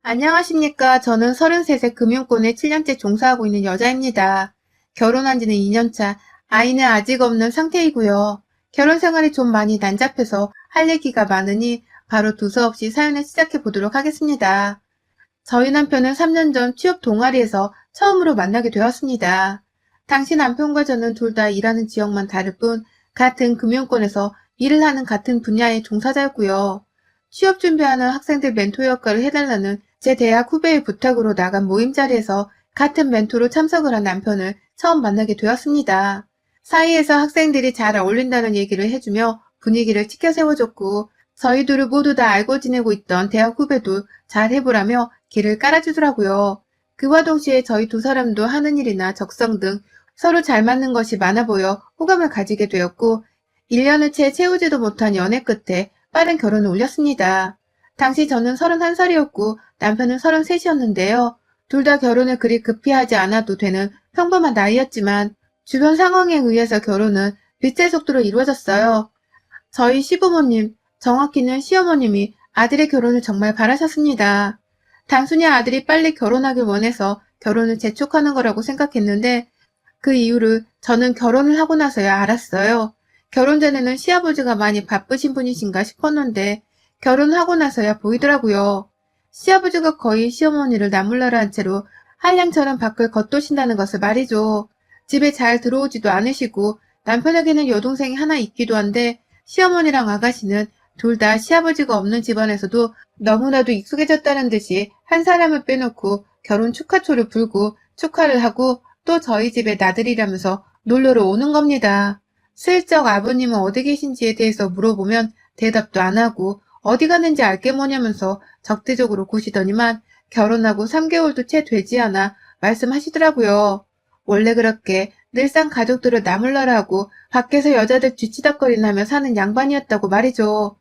안녕하십니까. 저는 33세 금융권에 7년째 종사하고 있는 여자입니다. 결혼한 지는 2년차, 아이는 아직 없는 상태이고요. 결혼 생활이 좀 많이 난잡해서 할 얘기가 많으니 바로 두서없이 사연을 시작해 보도록 하겠습니다. 저희 남편은 3년 전 취업 동아리에서 처음으로 만나게 되었습니다. 당시 남편과 저는 둘 다 일하는 지역만 다를 뿐 같은 금융권에서 일을 하는 같은 분야의 종사자였고요. 취업 준비하는 학생들 멘토 역할을 해달라는 제 대학 후배의 부탁으로 나간 모임 자리에서 같은 멘토로 참석을 한 남편을 처음 만나게 되었습니다. 사이에서 학생들이 잘 어울린다는 얘기를 해주며 분위기를 치켜 세워줬고 저희 둘을 모두 다 알고 지내고 있던 대학 후배도 잘 해보라며 길을 깔아주더라고요. 그와 동시에 저희 두 사람도 하는 일이나 적성 등 서로 잘 맞는 것이 많아 보여 호감을 가지게 되었고 1년을 채 채우지도 못한 연애 끝에 빠른 결혼을 올렸습니다. 당시 저는 31살이었고 남편은 33이었는데요. 둘 다 결혼을 그리 급히 하지 않아도 되는 평범한 나이였지만 주변 상황에 의해서 결혼은 빛의 속도로 이루어졌어요. 저희 시부모님, 정확히는 시어머님이 아들의 결혼을 정말 바라셨습니다. 단순히 아들이 빨리 결혼하길 원해서 결혼을 재촉하는 거라고 생각했는데 그 이유를 저는 결혼을 하고 나서야 알았어요. 결혼 전에는 시아버지가 많이 바쁘신 분이신가 싶었는데 결혼하고 나서야 보이더라고요. 시아버지가 거의 시어머니를 나몰라라 한 채로 한량처럼 밖을 겉도신다는 것을 말이죠. 집에 잘 들어오지도 않으시고 남편에게는 여동생이 하나 있기도 한데 시어머니랑 아가씨는 둘 다 시아버지가 없는 집안에서도 너무나도 익숙해졌다는 듯이 한 사람을 빼놓고 결혼 축하초를 불고 축하를 하고 또 저희 집에 나들이라면서 놀러를 오는 겁니다. 슬쩍 아버님은 어디 계신지에 대해서 물어보면 대답도 안 하고 어디 갔는지 알게 뭐냐면서 적대적으로 구시더니만 결혼하고 3개월도 채 되지 않아 말씀하시더라고요. 원래 그렇게 늘상 가족들을 나몰라라 하고 밖에서 여자들 뒤치다꺼리나며 사는 양반이었다고 말이죠.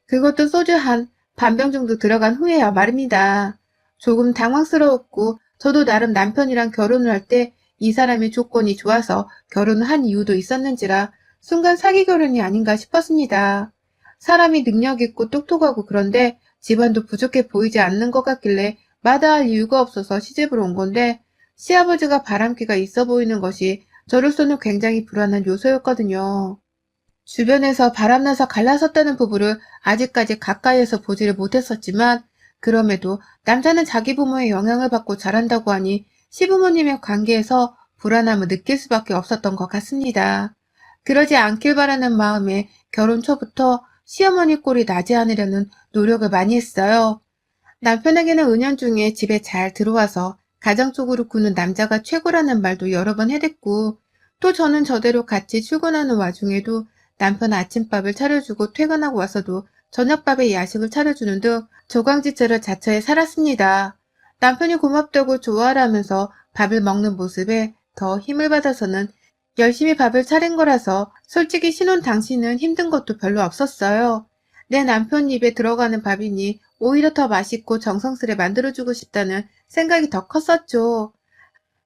그것도 소주 한 반병 정도 들어간 후에야 말입니다. 조금 당황스러웠고 저도 나름 남편이랑 결혼을 할 때 이 사람의 조건이 좋아서 결혼을 한 이유도 있었는지라 순간 사기 결혼이 아닌가 싶었습니다. 사람이 능력 있고 똑똑하고 그런데 집안도 부족해 보이지 않는 것 같길래 마다할 이유가 없어서 시집을 온 건데 시아버지가 바람기가 있어 보이는 것이 저로서는 굉장히 불안한 요소였거든요. 주변에서 바람나서 갈라섰다는 부부를 아직까지 가까이에서 보지를 못했었지만 그럼에도 남자는 자기 부모의 영향을 받고 자란다고 하니 시부모님의 관계에서 불안함을 느낄 수밖에 없었던 것 같습니다. 그러지 않길 바라는 마음에 결혼 초부터 시어머니 꼴이 나지 않으려는 노력을 많이 했어요. 남편에게는 은연중에 집에 잘 들어와서 가정적으로 구는 남자가 최고라는 말도 여러 번 해댔고 또 저는 저대로 같이 출근하는 와중에도 남편 아침밥을 차려주고 퇴근하고 와서도 저녁밥에 야식을 차려주는 등 조강지처를 자처해 살았습니다. 남편이 고맙다고 좋아하라면서 밥을 먹는 모습에 더 힘을 받아서는 열심히 밥을 차린 거라서 솔직히 신혼 당시는 힘든 것도 별로 없었어요. 내 남편 입에 들어가는 밥이니 오히려 더 맛있고 정성스레 만들어주고 싶다는 생각이 더 컸었죠.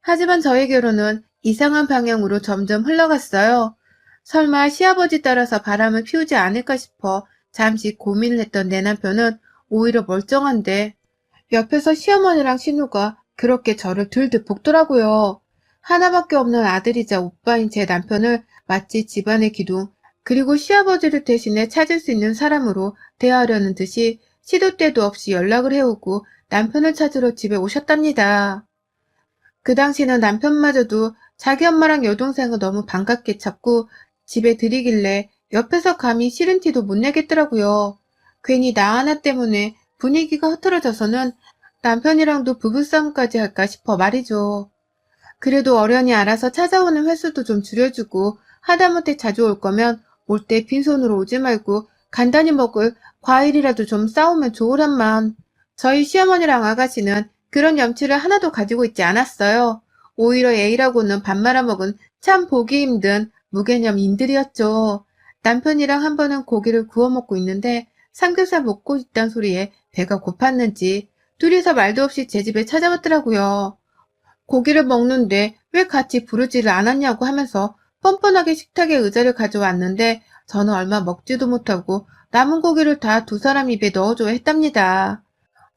하지만 저의 결혼은 이상한 방향으로 점점 흘러갔어요. 설마 시아버지 따라서 바람을 피우지 않을까 싶어 잠시 고민을 했던 내 남편은 오히려 멀쩡한데 옆에서 시어머니랑 신우가 그렇게 저를 들들 볶더라고요. 하나밖에 없는 아들이자 오빠인 제 남편을 마치 집안의 기둥 그리고 시아버지를 대신해 찾을 수 있는 사람으로 대하려는 듯이 시도 때도 없이 연락을 해오고 남편을 찾으러 집에 오셨답니다. 그 당시는 남편마저도 자기 엄마랑 여동생을 너무 반갑게 찾고 집에 들이길래 옆에서 감히 싫은 티도 못 내겠더라고요. 괜히 나 하나 때문에 분위기가 흐트러져서는 남편이랑도 부부싸움까지 할까 싶어 말이죠. 그래도 어련히 알아서 찾아오는 횟수도 좀 줄여주고 하다못해 자주 올 거면 올 때 빈손으로 오지 말고 간단히 먹을 과일이라도 좀 싸오면 좋으란만. 저희 시어머니랑 아가씨는 그런 염치를 하나도 가지고 있지 않았어요. 오히려 애이라고는 밥 말아먹은 참 보기 힘든 무개념인들이었죠. 남편이랑 한 번은 고기를 구워 먹고 있는데 삼겹살 먹고 있단 소리에 배가 고팠는지 둘이서 말도 없이 제 집에 찾아왔더라고요. 고기를 먹는데 왜 같이 부르지를 않았냐고 하면서 뻔뻔하게 식탁에 의자를 가져왔는데 저는 얼마 먹지도 못하고 남은 고기를 다 두 사람 입에 넣어줘야 했답니다.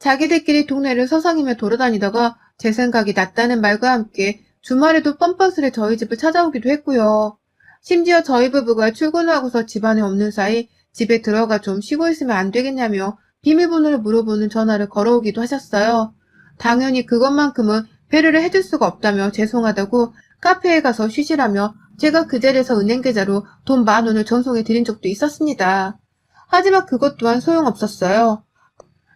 자기들끼리 동네를 서성이며 돌아다니다가 제 생각이 났다는 말과 함께 주말에도 뻔뻔스레 저희 집을 찾아오기도 했고요. 심지어 저희 부부가 출근을 하고서 집안에 없는 사이 집에 들어가 좀 쉬고 있으면 안 되겠냐며 비밀번호를 물어보는 전화를 걸어오기도 하셨어요. 당연히 그것만큼은 배려를 해줄 수가 없다며 죄송하다고 카페에 가서 쉬시라며 제가 그 자리에서 은행 계좌로 돈 10,000원을 전송해 드린 적도 있었습니다. 하지만 그것 또한 소용없었어요.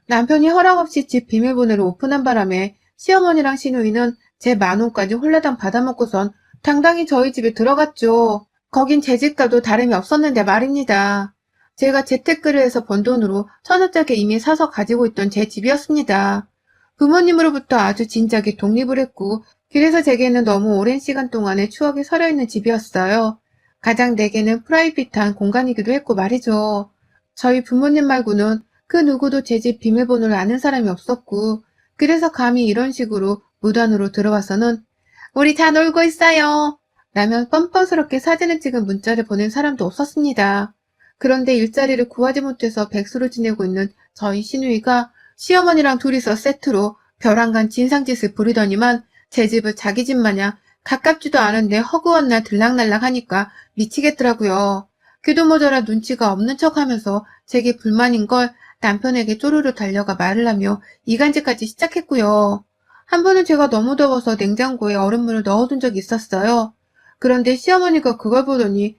남편이 허락 없이 집 비밀번호를 오픈한 바람에 시어머니랑 시누이는 제 10,000원까지 홀라당 받아먹고선 당당히 저희 집에 들어갔죠. 거긴 제 집과도 다름이 없었는데 말입니다. 제가 재테크를 해서 번 돈으로 1,000원짜리 이미 사서 가지고 있던 제 집이었습니다. 부모님으로부터 아주 진작에 독립을 했고 그래서 제게는 너무 오랜 시간 동안의 추억이 서려있는 집이었어요. 가장 내게는 프라이빗한 공간이기도 했고 말이죠. 저희 부모님 말고는 그 누구도 제 집 비밀번호를 아는 사람이 없었고 그래서 감히 이런 식으로 무단으로 들어와서는 우리 다 놀고 있어요 라며 뻔뻔스럽게 사진을 찍은 문자를 보낸 사람도 없었습니다. 그런데 일자리를 구하지 못해서 백수로 지내고 있는 저희 시누이가 시어머니랑 둘이서 세트로 벼랑간 진상짓을 부리더니만 제 집을 자기 집 마냥 가깝지도 않은데 허구한 날 들락날락 하니까 미치겠더라고요. 그도 모자라 눈치가 없는 척하면서 제게 불만인 걸 남편에게 쪼르르 달려가 말을 하며 이간질까지 시작했고요. 한 번은 제가 너무 더워서 냉장고에 얼음물을 넣어둔 적이 있었어요. 그런데 시어머니가 그걸 보더니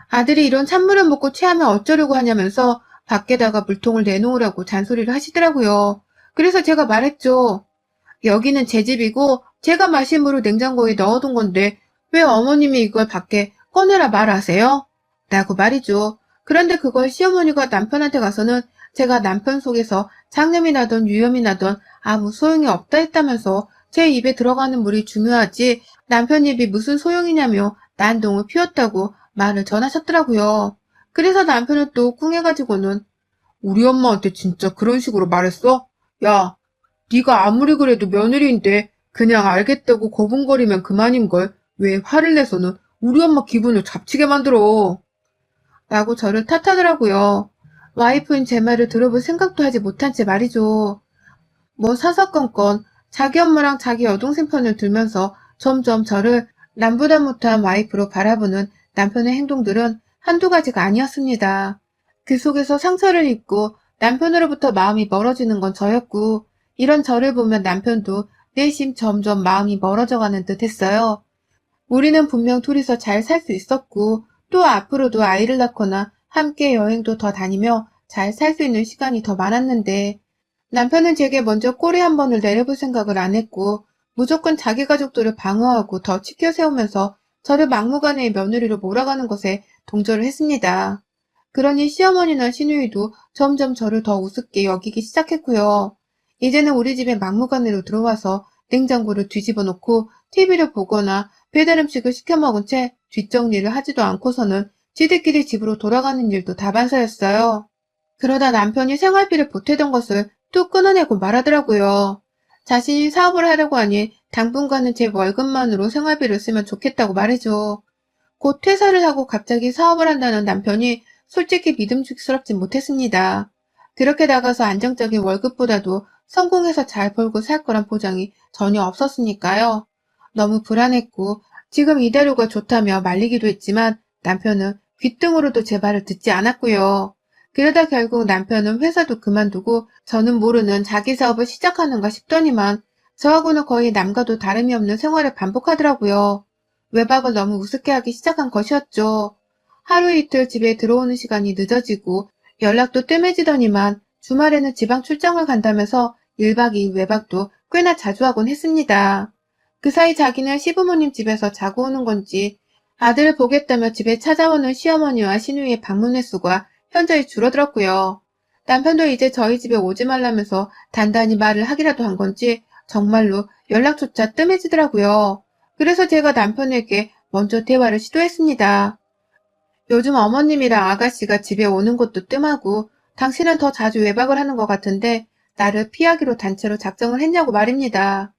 아들이 이런 찬물을 먹고 체하면 어쩌려고 하냐면서 밖에다가 물통을 내놓으라고 잔소리를 하시더라고요. 그래서 제가 말했죠. 여기는 제 집이고 제가 마신 물을 냉장고에 넣어둔 건데 왜 어머님이 이걸 밖에 꺼내라 말하세요? 라고 말이죠. 그런데 그걸 시어머니가 남편한테 가서는 제가 남편 속에서 장염이 나던 유염이 나던 아무 소용이 없다 했다면서 제 입에 들어가는 물이 중요하지 남편 입이 무슨 소용이냐며 난동을 피웠다고 말을 전하셨더라고요. 그래서 남편은 또 꿍해가지고는 우리 엄마한테 진짜 그런 식으로 말했어? 야, 네가 아무리 그래도 며느리인데 그냥 알겠다고 거분거리면 그만인걸. 왜 화를 내서는 우리 엄마 기분을 잡치게 만들어. 라고 저를 탓하더라고요. 와이프인 제 말을 들어볼 생각도 하지 못한 채 말이죠. 뭐 사사건건 자기 엄마랑 자기 여동생 편을 들면서 점점 저를 남부다 못한 와이프로 바라보는 남편의 행동들은 한두 가지가 아니었습니다. 그 속에서 상처를 입고 남편으로부터 마음이 멀어지는 건 저였고 이런 저를 보면 남편도 내심 점점 마음이 멀어져가는 듯 했어요. 우리는 분명 둘이서 잘 살 수 있었고 또 앞으로도 아이를 낳거나 함께 여행도 더 다니며 잘 살 수 있는 시간이 더 많았는데 남편은 제게 먼저 꼬리 한 번을 내려볼 생각을 안 했고 무조건 자기 가족들을 방어하고 더 치켜세우면서 저를 막무가내의 며느리로 몰아가는 것에 동조를 했습니다. 그러니 시어머니나 시누이도 점점 저를 더 우습게 여기기 시작했고요. 이제는 우리 집에 막무가내로 들어와서 냉장고를 뒤집어 놓고 TV를 보거나 배달 음식을 시켜 먹은 채 뒷정리를 하지도 않고서는 지들끼리 집으로 돌아가는 일도 다반사였어요. 그러다 남편이 생활비를 보태던 것을 또 끊어내고 말하더라고요. 자신이 사업을 하려고 하니 당분간은 제 월급만으로 생활비를 쓰면 좋겠다고 말해줘. 곧 퇴사를 하고 갑자기 사업을 한다는 남편이 솔직히 믿음직스럽진 못했습니다. 그렇게 나가서 안정적인 월급보다도 성공해서 잘 벌고 살 거란 보장이 전혀 없었으니까요. 너무 불안했고 지금 이대로가 좋다며 말리기도 했지만 남편은 귓등으로도 제 말을 듣지 않았고요. 그러다 결국 남편은 회사도 그만두고 저는 모르는 자기 사업을 시작하는가 싶더니만 저하고는 거의 남과도 다름이 없는 생활을 반복하더라고요. 외박을 너무 우습게 하기 시작한 것이었죠. 하루 이틀 집에 들어오는 시간이 늦어지고 연락도 뜸해지더니만 주말에는 지방 출장을 간다면서 1박 2일 외박도 꽤나 자주 하곤 했습니다. 그 사이 자기는 시부모님 집에서 자고 오는 건지 아들을 보겠다며 집에 찾아오는 시어머니와 시누이의 방문 횟수가 현저히 줄어들었고요. 남편도 이제 저희 집에 오지 말라면서 단단히 말을 하기라도 한 건지 정말로 연락조차 뜸해지더라고요. 그래서 제가 남편에게 먼저 대화를 시도했습니다. 요즘 어머님이랑 아가씨가 집에 오는 것도 뜸하고 당신은 더 자주 외박을 하는 것 같은데 나를 피하기로 단체로 작정을 했냐고 말입니다.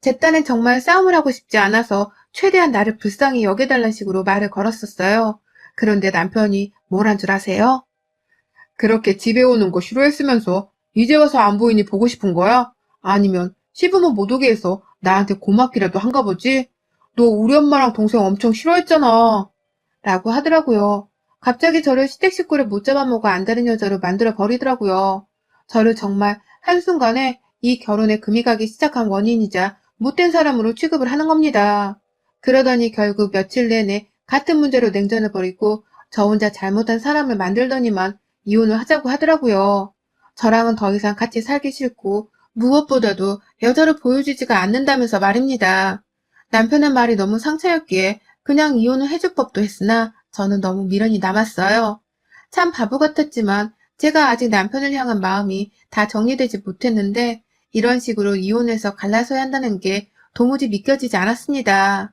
제 딴엔 정말 싸움을 하고 싶지 않아서 최대한 나를 불쌍히 여겨달라는 식으로 말을 걸었었어요. 그런데 남편이 뭘 한 줄 아세요? 그렇게 집에 오는 거 싫어했으면서 이제 와서 안 보이니 보고 싶은 거야? 아니면 시부모 못 오게 해서 나한테 고맙기라도 한가 보지? 너 우리 엄마랑 동생 엄청 싫어했잖아. 라고 하더라고요. 갑자기 저를 시댁 식구를 못 잡아먹어 안다는 여자로 만들어 버리더라고요. 저를 정말 한순간에 이 결혼에 금이 가기 시작한 원인이자 못된 사람으로 취급을 하는 겁니다. 그러더니 결국 며칠 내내 같은 문제로 냉전을 벌이고 저 혼자 잘못한 사람을 만들더니만 이혼을 하자고 하더라고요. 저랑은 더 이상 같이 살기 싫고 무엇보다도 여자로 보여주지가 않는다면서 말입니다. 남편의 말이 너무 상처였기에 그냥 이혼을 해줄 법도 했으나 저는 너무 미련이 남았어요. 참 바보 같았지만 제가 아직 남편을 향한 마음이 다 정리되지 못했는데 이런 식으로 이혼해서 갈라서야 한다는 게 도무지 믿겨지지 않았습니다.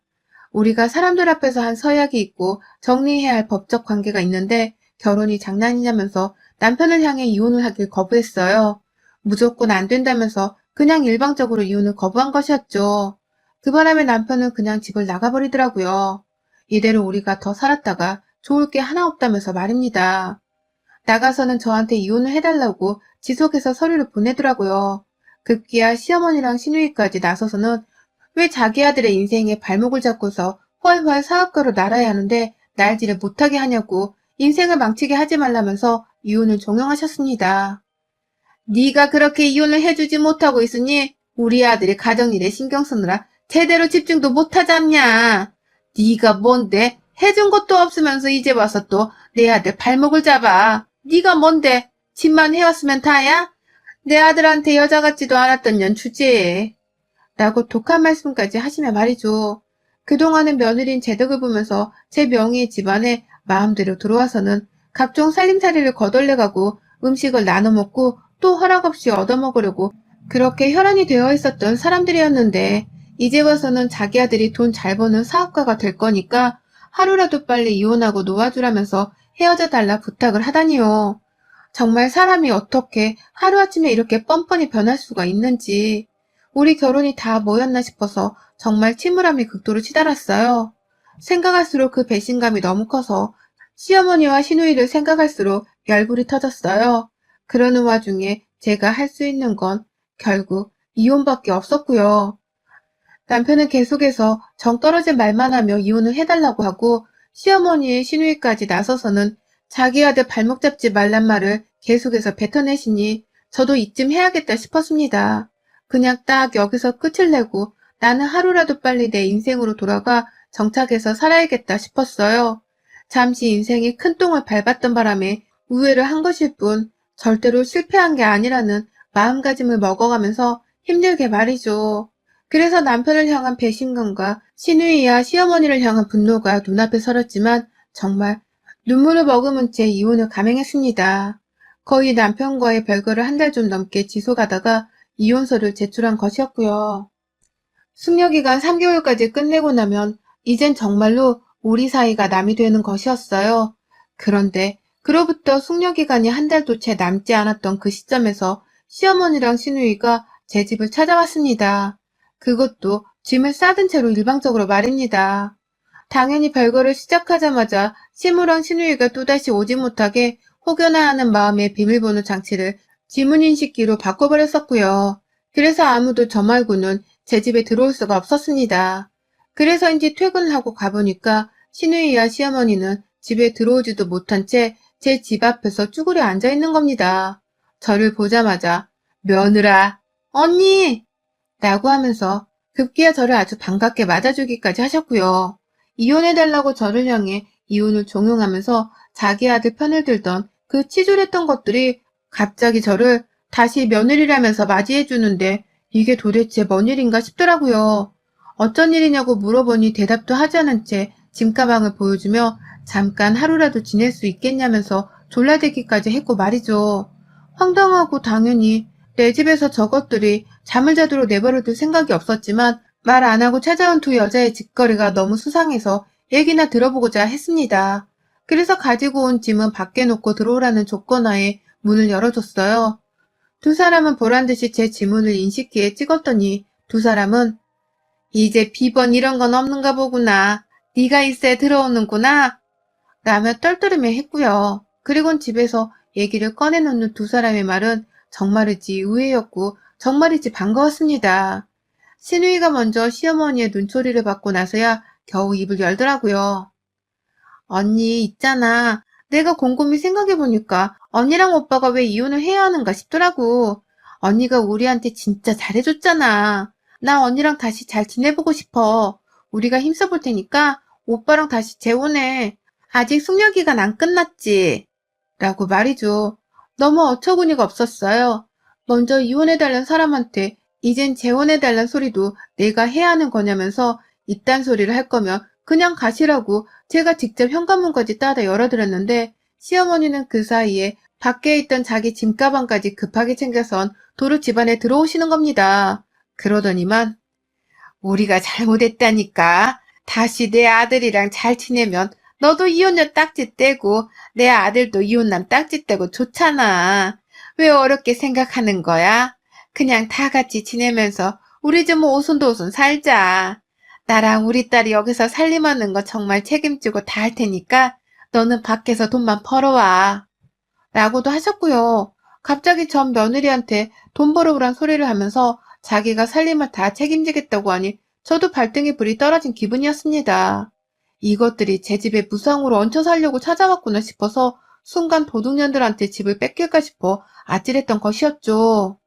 우리가 사람들 앞에서 한 서약이 있고 정리해야 할 법적 관계가 있는데 결혼이 장난이냐면서 남편을 향해 이혼을 하길 거부했어요. 무조건 안 된다면서 그냥 일방적으로 이혼을 거부한 것이었죠. 그 바람에 남편은 그냥 집을 나가버리더라고요. 이대로 우리가 더 살았다가 좋을 게 하나 없다면서 말입니다. 나가서는 저한테 이혼을 해달라고 지속해서 서류를 보내더라고요. 급기야 시어머니랑 시누이까지 나서서는 왜 자기 아들의 인생에 발목을 잡고서 훨훨 사업가로 날아야 하는데 날지를 못하게 하냐고 인생을 망치게 하지 말라면서 이혼을 종용하셨습니다. 네가 그렇게 이혼을 해주지 못하고 있으니 우리 아들이 가정일에 신경 쓰느라 제대로 집중도 못하지 않냐. 네가 뭔데 해준 것도 없으면서 이제 와서 또 내 아들 발목을 잡아. 네가 뭔데 집만 해왔으면 다야? 내 아들한테 여자 같지도 않았던 년 주제에. 라고 독한 말씀까지 하시며 말이죠. 그동안은 며느리인 제 덕을 보면서 제 명의의 집안에 마음대로 들어와서는 각종 살림살이를 거덜내가고 음식을 나눠 먹고 또 허락 없이 얻어먹으려고 그렇게 혈안이 되어 있었던 사람들이었는데 이제 와서는 자기 아들이 돈 잘 버는 사업가가 될 거니까 하루라도 빨리 이혼하고 놓아주라면서 헤어져 달라 부탁을 하다니요. 정말 사람이 어떻게 하루아침에 이렇게 뻔뻔히 변할 수가 있는지 우리 결혼이 다 뭐였나 싶어서 정말 침울함이 극도로 치달았어요. 생각할수록 그 배신감이 너무 커서 시어머니와 시누이를 생각할수록 열불이 터졌어요. 그러는 와중에 제가 할 수 있는 건 결국 이혼밖에 없었고요. 남편은 계속해서 정 떨어진 말만 하며 이혼을 해달라고 하고 시어머니의 시누이까지 나서서는 자기 아들 발목 잡지 말란 말을 계속해서 뱉어내시니 저도 이쯤 해야겠다 싶었습니다. 그냥 딱 여기서 끝을 내고 나는 하루라도 빨리 내 인생으로 돌아가 정착해서 살아야겠다 싶었어요. 잠시 인생의 큰 똥을 밟았던 바람에 우회를 한 것일 뿐 절대로 실패한 게 아니라는 마음가짐을 먹어가면서 힘들게 말이죠. 그래서 남편을 향한 배신감과 시누이와 시어머니를 향한 분노가 눈앞에 서렸지만 정말 눈물을 머금은 채 이혼을 감행했습니다. 거의 남편과의 별거를 한 달 좀 넘게 지속하다가 이혼서를 제출한 것이었고요. 숙려기간 3개월까지 끝내고 나면 이젠 정말로 우리 사이가 남이 되는 것이었어요. 그런데 그로부터 숙려기간이 한 달도 채 남지 않았던 그 시점에서 시어머니랑 시누이가 제 집을 찾아왔습니다. 그것도 짐을 싸든 채로 일방적으로 말입니다. 당연히 별거를 시작하자마자 시무랑 시누이가 또다시 오지 못하게 혹여나 하는 마음에 비밀번호 장치를 지문인식기로 바꿔버렸었고요. 그래서 아무도 저 말고는 제 집에 들어올 수가 없었습니다. 그래서인지 퇴근을 하고 가보니까 시누이와 시어머니는 집에 들어오지도 못한 채 제 집 앞에서 쭈그려 앉아있는 겁니다. 저를 보자마자 며느라, 언니! 라고 하면서 급기야 저를 아주 반갑게 맞아주기까지 하셨고요. 이혼해달라고 저를 향해 이혼을 종용하면서 자기 아들 편을 들던 그 치졸했던 것들이 갑자기 저를 다시 며느리라면서 맞이해주는데 이게 도대체 뭔 일인가 싶더라고요. 어쩐 일이냐고 물어보니 대답도 하지 않은 채 짐가방을 보여주며 잠깐 하루라도 지낼 수 있겠냐면서 졸라대기까지 했고 말이죠. 황당하고 당연히 내 집에서 저것들이 잠을 자도록 내버려둘 생각이 없었지만 말 안 하고 찾아온 두 여자의 짓거리가 너무 수상해서 얘기나 들어보고자 했습니다. 그래서 가지고 온 짐은 밖에 놓고 들어오라는 조건하에 문을 열어줬어요. 두 사람은 보란듯이 제 지문을 인식기에 찍었더니 두 사람은 이제 비번 이런 건 없는가 보구나. 네가 있어야 들어오는구나. 라며 떨떠름해 했고요. 그리곤 집에서 얘기를 꺼내놓는 두 사람의 말은 정말이지 의외였고 정말이지 반가웠습니다. 신우이가 먼저 시어머니의 눈초리를 받고 나서야 겨우 입을 열더라고요. 언니, 있잖아. 내가 곰곰이 생각해보니까 언니랑 오빠가 왜 이혼을 해야 하는가 싶더라고. 언니가 우리한테 진짜 잘해줬잖아. 나 언니랑 다시 잘 지내보고 싶어. 우리가 힘써볼 테니까 오빠랑 다시 재혼해. 아직 숙려 기간 안 끝났지. 라고 말이죠. 너무 어처구니가 없었어요. 먼저 이혼해달란 사람한테 이젠 재혼해달란 소리도 내가 해야 하는 거냐면서 이딴 소리를 할 거면 그냥 가시라고 제가 직접 현관문까지 따다 열어드렸는데 시어머니는 그 사이에 밖에 있던 자기 짐가방까지 급하게 챙겨선 도로 집안에 들어오시는 겁니다. 그러더니만 우리가 잘못했다니까. 다시 내 아들이랑 잘 지내면 너도 이혼녀 딱지 떼고 내 아들도 이혼남 딱지 떼고 좋잖아. 왜 어렵게 생각하는 거야? 그냥 다 같이 지내면서 우리 좀 오순도순 살자. 나랑 우리 딸이 여기서 살림하는 거 정말 책임지고 다 할 테니까 너는 밖에서 돈만 벌어와. 라고도 하셨고요. 갑자기 전 며느리한테 돈 벌어오란 소리를 하면서 자기가 살림을 다 책임지겠다고 하니 저도 발등에 불이 떨어진 기분이었습니다. 이것들이 제 집에 무상으로 얹혀 살려고 찾아왔구나 싶어서 순간 도둑년들한테 집을 뺏길까 싶어 아찔했던 것이었죠.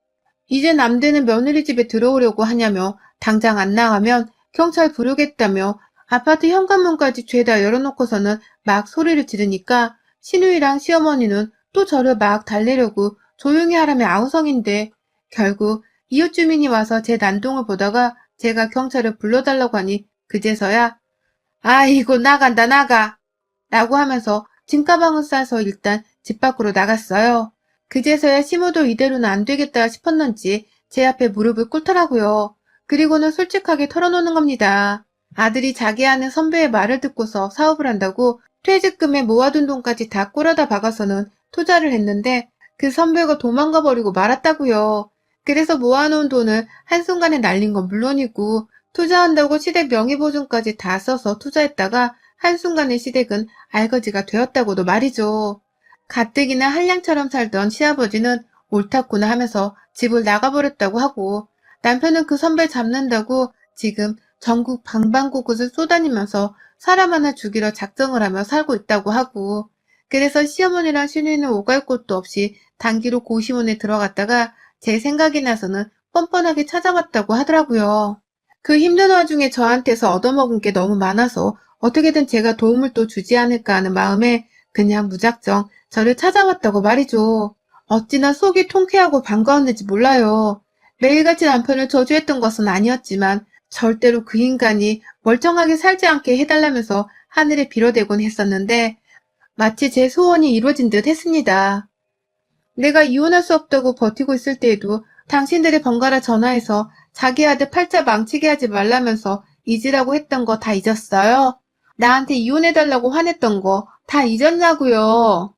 이제 남대는 며느리 집에 들어오려고 하냐며 당장 안 나가면 경찰 부르겠다며 아파트 현관문까지 죄다 열어놓고서는 막 소리를 지르니까 시누이랑 시어머니는 또 저를 막 달래려고 조용히 하라며 아우성인데 결국 이웃 주민이 와서 제 난동을 보다가 제가 경찰을 불러달라고 하니 그제서야 아이고 나간다 나가 라고 하면서 짐가방을 싸서 일단 집 밖으로 나갔어요. 그제서야 시모도 이대로는 안 되겠다 싶었는지 제 앞에 무릎을 꿇더라고요. 그리고는 솔직하게 털어놓는 겁니다. 아들이 자기 아는 선배의 말을 듣고서 사업을 한다고 퇴직금에 모아둔 돈까지 다 꿀어다 박아서는 투자를 했는데 그 선배가 도망가 버리고 말았다고요. 그래서 모아놓은 돈을 한순간에 날린 건 물론이고 투자한다고 시댁 명의보증까지 다 써서 투자했다가 한순간에 시댁은 알거지가 되었다고도 말이죠. 가뜩이나 한량처럼 살던 시아버지는 옳았구나 하면서 집을 나가버렸다고 하고 남편은 그 선배 잡는다고 지금 전국 방방곳곳을 쏘다니면서 사람 하나 죽이러 작정을 하며 살고 있다고 하고 그래서 시어머니랑 시누이는 오갈 곳도 없이 단기로 고시원에 들어갔다가 제 생각이 나서는 뻔뻔하게 찾아왔다고 하더라고요. 그 힘든 와중에 저한테서 얻어먹은 게 너무 많아서 어떻게든 제가 도움을 또 주지 않을까 하는 마음에 그냥 무작정 저를 찾아왔다고 말이죠. 어찌나 속이 통쾌하고 반가웠는지 몰라요. 매일같이 남편을 저주했던 것은 아니었지만 절대로 그 인간이 멀쩡하게 살지 않게 해달라면서 하늘에 빌어대곤 했었는데 마치 제 소원이 이루어진 듯 했습니다. 내가 이혼할 수 없다고 버티고 있을 때에도 당신들이 번갈아 전화해서 자기 아들 팔자 망치게 하지 말라면서 잊으라고 했던 거 다 잊었어요? 나한테 이혼해달라고 화냈던 거 다 잊었냐고요?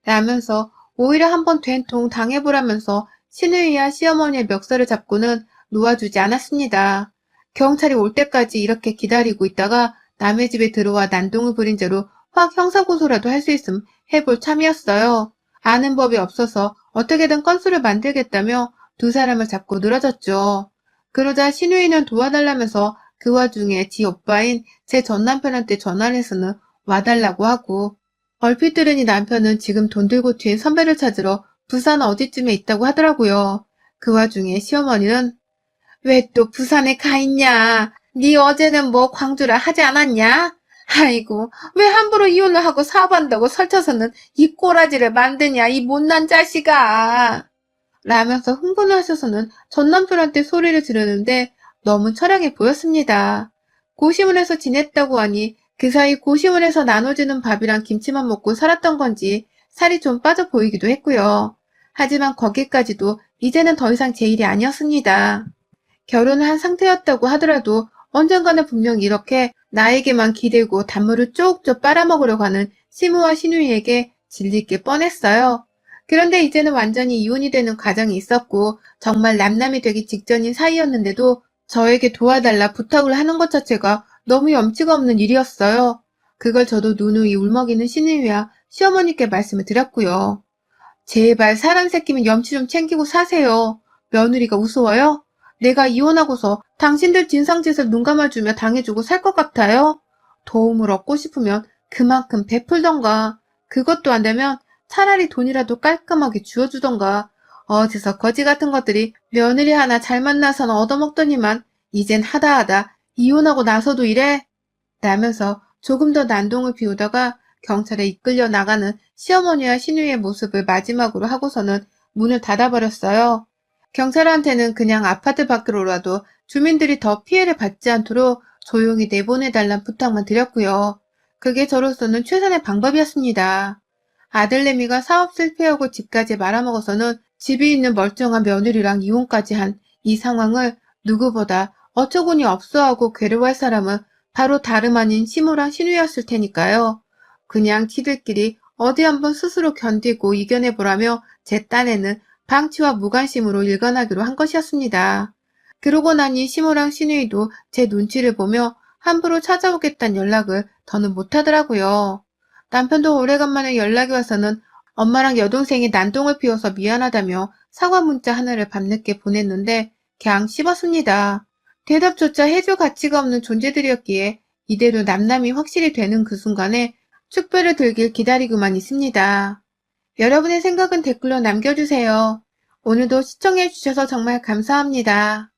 라면서 오히려 한번 된통 당해보라면서 시누이와 시어머니의 멱살을 잡고는 놓아주지 않았습니다. 경찰이 올 때까지 이렇게 기다리고 있다가 남의 집에 들어와 난동을 부린 죄로 확 형사고소라도 할 수 있음 해볼 참이었어요. 아는 법이 없어서 어떻게든 건수를 만들겠다며 두 사람을 잡고 늘어졌죠. 그러자 시누이는 도와달라면서 그 와중에 지 오빠인 제 전남편한테 전화를 해서는 와달라고 하고 얼핏 들으니 남편은 지금 돈 들고 튄 선배를 찾으러 부산 어디쯤에 있다고 하더라고요. 그 와중에 시어머니는 왜 또 부산에 가 있냐? 네 어제는 뭐 광주라 하지 않았냐? 아이고 왜 함부로 이혼을 하고 사업한다고 설쳐서는 이 꼬라지를 만드냐 이 못난 자식아 라면서 흥분을 하셔서는 전 남편한테 소리를 지르는데 너무 처량해 보였습니다. 고시원에서 지냈다고 하니 그 사이 고시원에서 나눠주는 밥이랑 김치만 먹고 살았던 건지 살이 좀 빠져 보이기도 했고요. 하지만 거기까지도 이제는 더 이상 제 일이 아니었습니다. 결혼을 한 상태였다고 하더라도 언젠가는 분명 이렇게 나에게만 기대고 단물을 쪽쪽 빨아먹으려고 하는 시무와 시누이에게 질릴 게 뻔했어요. 그런데 이제는 완전히 이혼이 되는 과정이 있었고 정말 남남이 되기 직전인 사이였는데도 저에게 도와달라 부탁을 하는 것 자체가 너무 염치가 없는 일이었어요. 그걸 저도 누누이 울먹이는 시누이와 시어머니께 말씀을 드렸고요. 제발 사람 새끼면 염치 좀 챙기고 사세요. 며느리가 우스워요? 내가 이혼하고서 당신들 진상짓을 눈 감아주며 당해주고 살 것 같아요? 도움을 얻고 싶으면 그만큼 베풀던가. 그것도 안 되면 차라리 돈이라도 깔끔하게 주어주던가. 어디서 거지 같은 것들이 며느리 하나 잘 만나서는 얻어먹더니만 이젠 하다하다 이혼하고 나서도 이래? 라면서 조금 더 난동을 피우다가 경찰에 이끌려 나가는 시어머니와 시누이의 모습을 마지막으로 하고서는 문을 닫아버렸어요. 경찰한테는 그냥 아파트 밖으로라도 주민들이 더 피해를 받지 않도록 조용히 내보내달란 부탁만 드렸고요. 그게 저로서는 최선의 방법이었습니다. 아들내미가 사업 실패하고 집까지 말아먹어서는 집이 있는 멀쩡한 며느리랑 이혼까지 한 이 상황을 누구보다 어처구니 없어하고 괴로워할 사람은 바로 다름 아닌 시모랑 시누이였을 테니까요. 그냥 지들끼리 어디 한번 스스로 견디고 이겨내보라며 제 딴에는 방치와 무관심으로 일관하기로 한 것이었습니다. 그러고 나니 시모랑 시누이도 제 눈치를 보며 함부로 찾아오겠다는 연락을 더는 못하더라고요. 남편도 오래간만에 연락이 와서는 엄마랑 여동생이 난동을 피워서 미안하다며 사과 문자 하나를 밤늦게 보냈는데 그냥 씹었습니다. 대답조차 해줄 가치가 없는 존재들이었기에 이대로 남남이 확실히 되는 그 순간에 축배를 들길 기다리고만 있습니다. 여러분의 생각은 댓글로 남겨주세요. 오늘도 시청해주셔서 정말 감사합니다.